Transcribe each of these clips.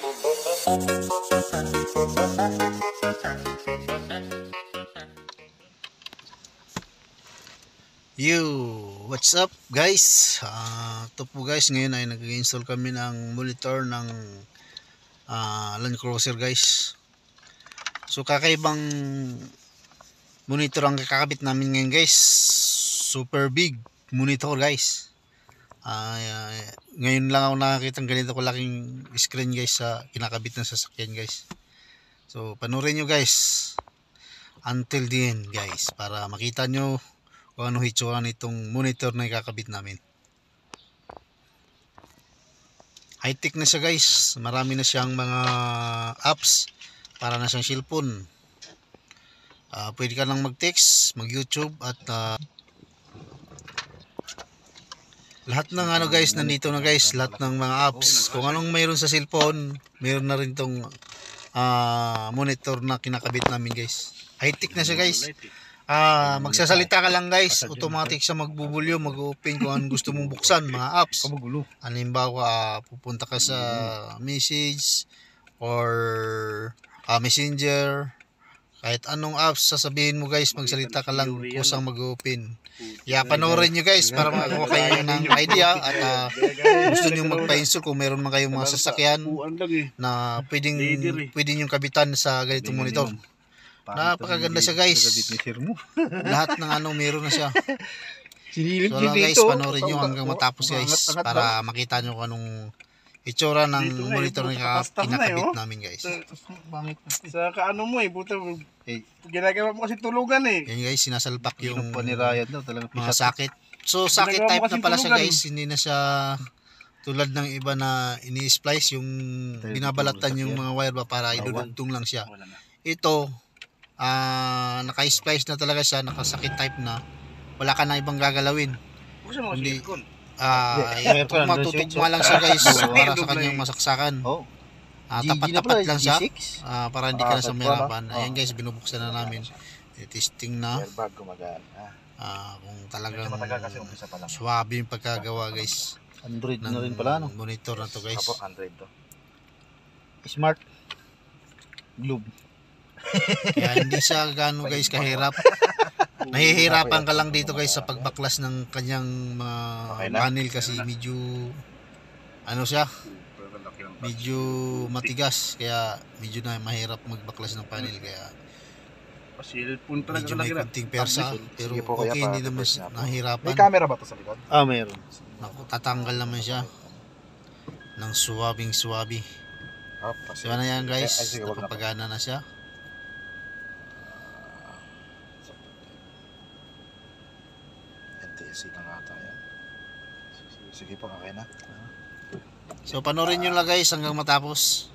Yo, what's up guys? Ito po guys, ngayon ay nag-install kami ng monitor ng Land Cruiser guys. So kakaibang monitor ang kakabit namin ngayon guys. Super big monitor guys. Ngayon lang ako nakakita ng ganito kalaking screen guys sa kinakabit ng sasakyan guys. So panoorin nyo guys until the end guys para makita nyo kung ano hitsura nitong monitor na ikakabit namin. High-tech na siya guys. Marami na siyang mga apps para na siyang cellphone. Pwede ka lang mag-text, mag-YouTube at lahat ng ano guys nandito na guys. Lahat ng mga apps. Kung anong mayroon sa cellphone, mayroon na rin tong monitor na kinakabit namin guys. High-tech na siya guys. Magsasalita ka lang guys, automatic siya magbubulyo, mag-open kung anong gusto mong buksan, mga apps. Halimbawa, pupunta ka sa message or messenger, kahit anong apps sasabihin mo guys, magsalita ka lang, kusang mag-open. Panoorin nyo guys para makakuha kayo ng idea at gusto nyo magpa-install kung meron man kayong mga sasakyan na pwede nyo kabitan sa ganitong monitor. Napakaganda siya guys. Lahat ng ano meron na siya. So lang guys, panoorin nyo hanggang matapos guys para makita nyo kung anong itsura ng monitor na kinakabit namin guys. Sa kaano mo buta ginagawa mo kasi tulugan Yan guys, sinasalpak yung mga sakit. So sakit type na pala siya guys, hindi na siya tulad ng iba na ini-splice yung binabalatan yung mga wire ba para idudugtong lang siya. Ito naka-splice na talaga siya, nakasakit type na, wala ka na ibang gagalawin, hindi matutugma lang siya guys para sa kanyang masaksakan. Tapat-tapat lang siya para hindi ka na sa mahirapan. Ayan guys, binubuksan na namin, testing na kung talagang swabe yung pagkagawa guys. Android na rin pala no? Monitor na to guys. Android to. Smart Globe. Kaya hindi siya gaano guys kahirap. Nahihirapan ka lang dito guys sa pagbaklas ng kanyang mga panel kasi medyo ano siya, medyo matigas, kaya medyo na mahirap magbaklas ng panel, kaya medyo may kunting persa, pero okay, hindi naman nahihirapan. May camera ba ito sa likod? Meron. Naku, tatanggal naman siya ng suwabing suwabi. So ano yan guys, napapagana na siya. NTSC na nga tayo. Sige po, okay na. So panoorin nyo lang guys hanggang matapos.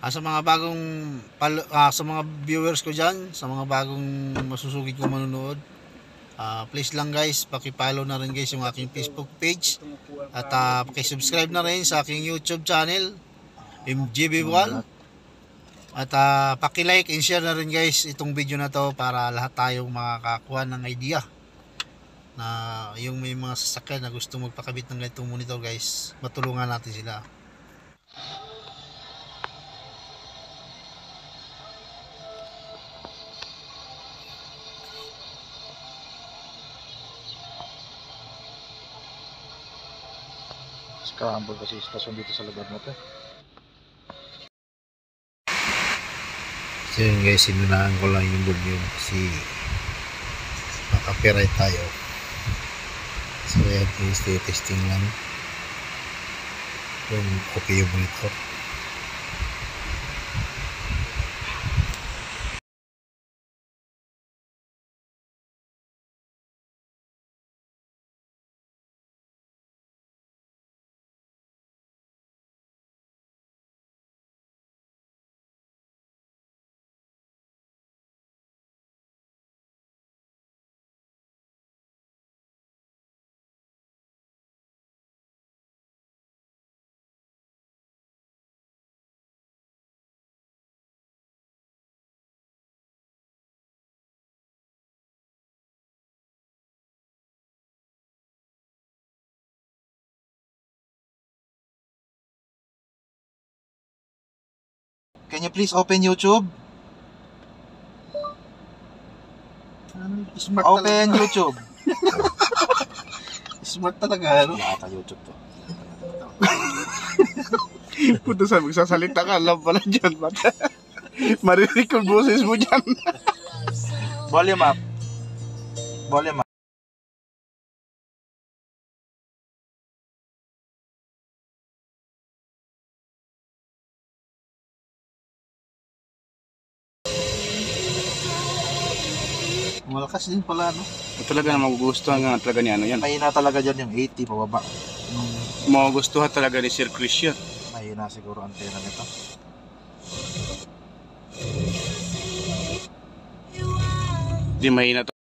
Sa mga bagong sa mga viewers ko dyan, sa mga bagong masusugid kong manonood, please lang guys, paki-follow na rin guys yung aking Facebook page at paki-subscribe na rin sa aking YouTube channel MGB1 at paki-like and share na rin guys itong video na to para lahat tayong makakakuha ng idea na yung may mga sasakyan na gusto magpakabit ng ganitong monitor guys, matulungan natin sila. Scramble kasi istasyon dito sa lugar na to. So yun guys, sinunahan ko lang yung volume kasi maka-copyright tayo. So yan, testing lang kung okay yung monitor. Can you please open YouTube? Smart Open talaga. YouTube. Smart talaga, ano? Wala ata YouTube to. Puta sa magsasalita ka, alam pala dyan. Marinig ko boses mo dyan. Volume up. Volume up. Malakas din pala, no? Talaga na magugustuhan nga talaga ni ano yan. Mahina talaga dyan yung 80 pababa. Magugustuhan talaga ni Sir Christian. Mahina siguro antena nito. Di mahina to.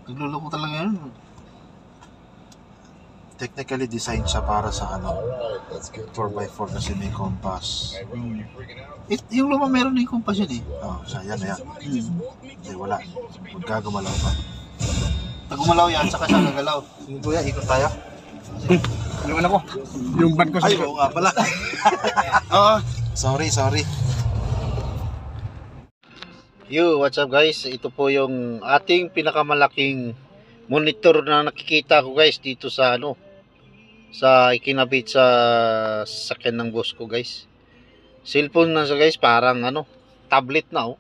Nagluloko talaga yun. Technically designed siya para sa 4x4 kasi may compass. Yung luma meron din kumpas yun eh. Oh, siya yan. Hindi, wala. Huwag gagumalaw pa. Pag gumalaw yan, saka siya gagalaw. Sige kuya, ikot tayo. Yung ano ko, yung ban ko sa Ay, oo nga pala. Oo. Sorry. Yo, what's up guys? Ito po yung ating pinakamalaking monitor na nakikita ko guys dito sa sa ikinabit sa sakyan ng boss ko guys. Cellphone na siya guys, parang tablet na oh.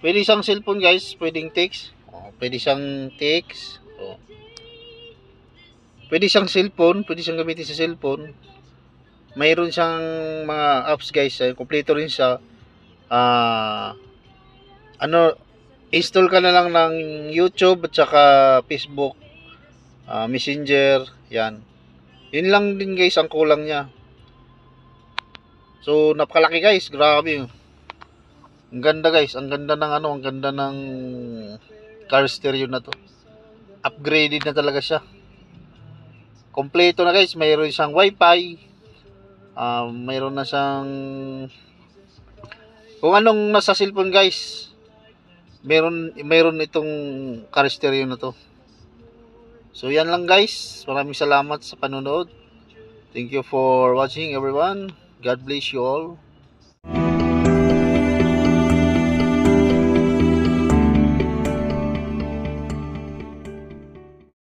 Pwede siyang cellphone guys, pwedeng text. Oh, pwede siyang text. Oh. Pwede siyang cellphone, pwede siyang gamitin sa cellphone. Mayroon siyang mga apps guys, kompleto rin siya. Install ka na lang ng YouTube at saka Facebook, Messenger, yan. Yun lang din guys ang kulang niya. So napakalaki guys, grabe. Ang ganda guys, ang ganda ng car stereo na to. Upgraded na talaga siya. Kompleto na guys, mayroon siyang wifi. Mayroon na siyang kung anong nasa cellphone guys. Meron itong car stereo na to. So yan lang guys. Maraming salamat sa panonood. Thank you for watching everyone. God bless you all.